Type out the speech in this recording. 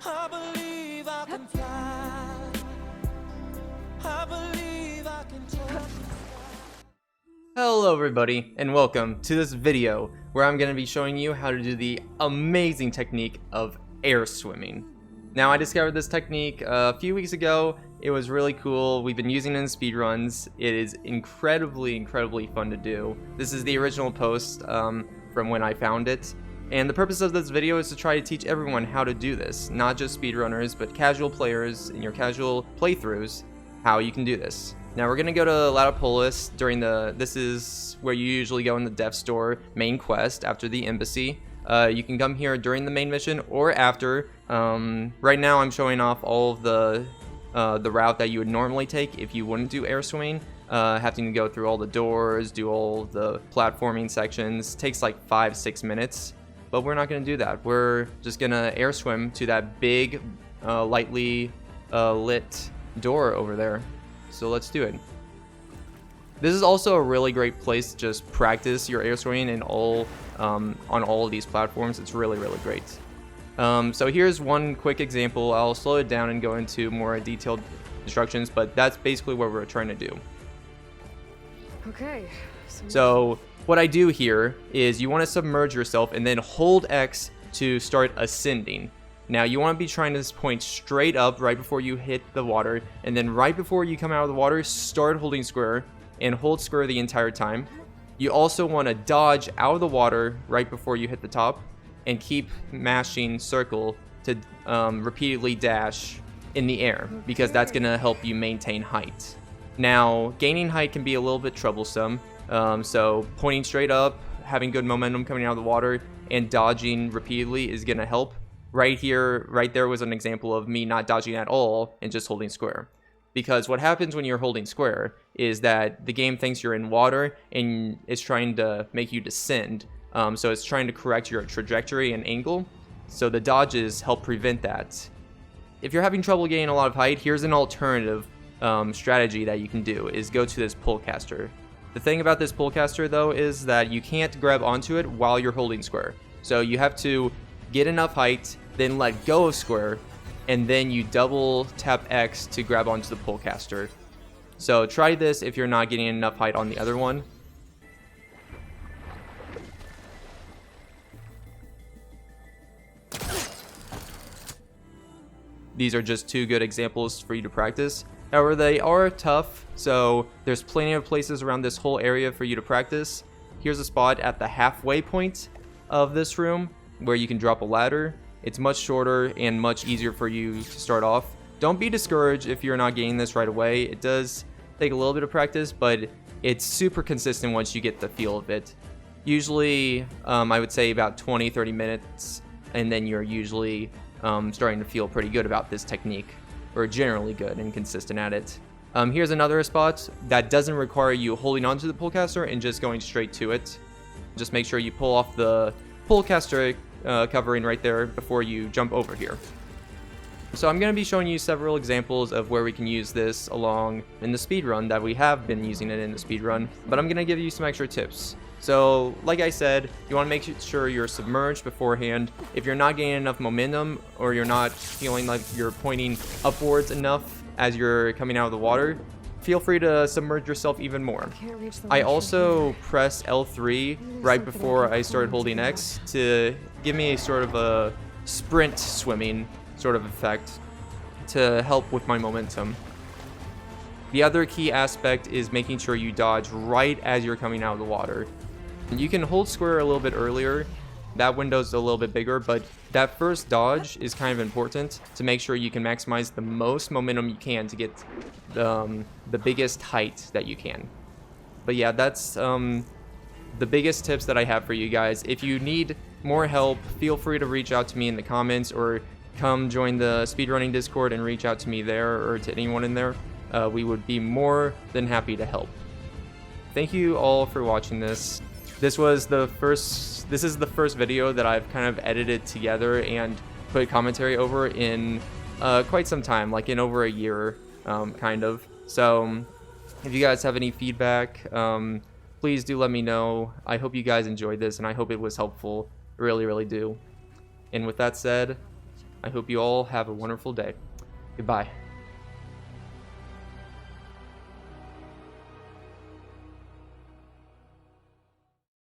I believe I can fly. I believe I can touch. Hello everybody, and welcome to this video where I'm going to be showing you how to do the amazing technique of air swimming. Now, I discovered this technique a few weeks ago. It was really cool. We've been using it in speedruns. It is incredibly fun to do. This is the original post from when I found it. And the purpose of this video is to try to teach everyone how to do this. Not just speedrunners, but casual players in your casual playthroughs, how you can do this. Now we're gonna go to Latopolis during this is where you usually go in the Death Store main quest after the embassy. You can come here during the main mission or after. Right now I'm showing off all of the route that you would normally take if you wouldn't do air swimming. Having to go through all the doors, do all the platforming sections, takes like 5-6 minutes. But we're not gonna do that. We're just gonna air swim to that big, lightly lit door over there. So let's do it. This is also a really great place to just practice your air swimming in on all of these platforms. It's really great. So here's one quick example. I'll slow it down and go into more detailed instructions, but that's basically what we're trying to do. Okay. So what I do here is you want to submerge yourself and then hold X to start ascending. Now you want to be trying to point straight up right before you hit the water, and then right before you come out of the water, start holding square and hold square the entire time. You also want to dodge out of the water right before you hit the top and keep mashing circle to repeatedly dash in the air, because that's going to help you maintain height. Now, gaining height can be a little bit troublesome, so pointing straight up, having good momentum coming out of the water, and dodging repeatedly is going to help. Right here, right there was an example of me not dodging at all and just holding square. Because what happens when you're holding square is that the game thinks you're in water and it's trying to make you descend. So it's trying to correct your trajectory and angle. So the dodges help prevent that. If you're having trouble gaining a lot of height, here's an alternative strategy that you can do, is go to this pull caster. The thing about this pull caster though is that you can't grab onto it while you're holding square. So you have to get enough height, then let go of square, and then you double tap X to grab onto the pull caster. So try this if you're not getting enough height on the other one. These are just two good examples for you to practice. However, they are tough, so there's plenty of places around this whole area for you to practice. Here's a spot at the halfway point of this room where you can drop a ladder. It's much shorter and much easier for you to start off. Don't be discouraged if you're not getting this right away. It does take a little bit of practice, but it's super consistent once you get the feel of it. Usually, I would say about 20-30 minutes, and then you're usually starting to feel pretty good about this technique, or generally good and consistent at it. Here's another spot that doesn't require you holding onto the pull caster and just going straight to it. Just make sure you pull off the pull caster covering right there before you jump over here. So I'm going to be showing you several examples of where we can use this along in the speedrun that we have been using it in the speedrun, but I'm going to give you some extra tips. So like I said, you want to make sure you're submerged beforehand. If you're not getting enough momentum, or you're not feeling like you're pointing upwards enough as you're coming out of the water, feel free to submerge yourself even more. I also pressed L3 right before I started holding X to give me a sort of a sprint swimming sort of effect to help with my momentum. The other key aspect is making sure you dodge right as you're coming out of the water. You can hold square a little bit earlier. That window's a little bit bigger, but that first dodge is kind of important to make sure you can maximize the most momentum you can to get the biggest height that you can. But yeah, that's the biggest tips that I have for you guys. If you need more help, feel free to reach out to me in the comments, or come join the speedrunning Discord and reach out to me there, or to anyone in there. We would be more than happy to help. Thank you all for watching this. This is the first video that I've kind of edited together and put commentary over in quite some time, like in over a year, kind of. So if you guys have any feedback, please do let me know. I hope you guys enjoyed this, and I hope it was helpful. Really do. And with that said, I hope you all have a wonderful day. Goodbye.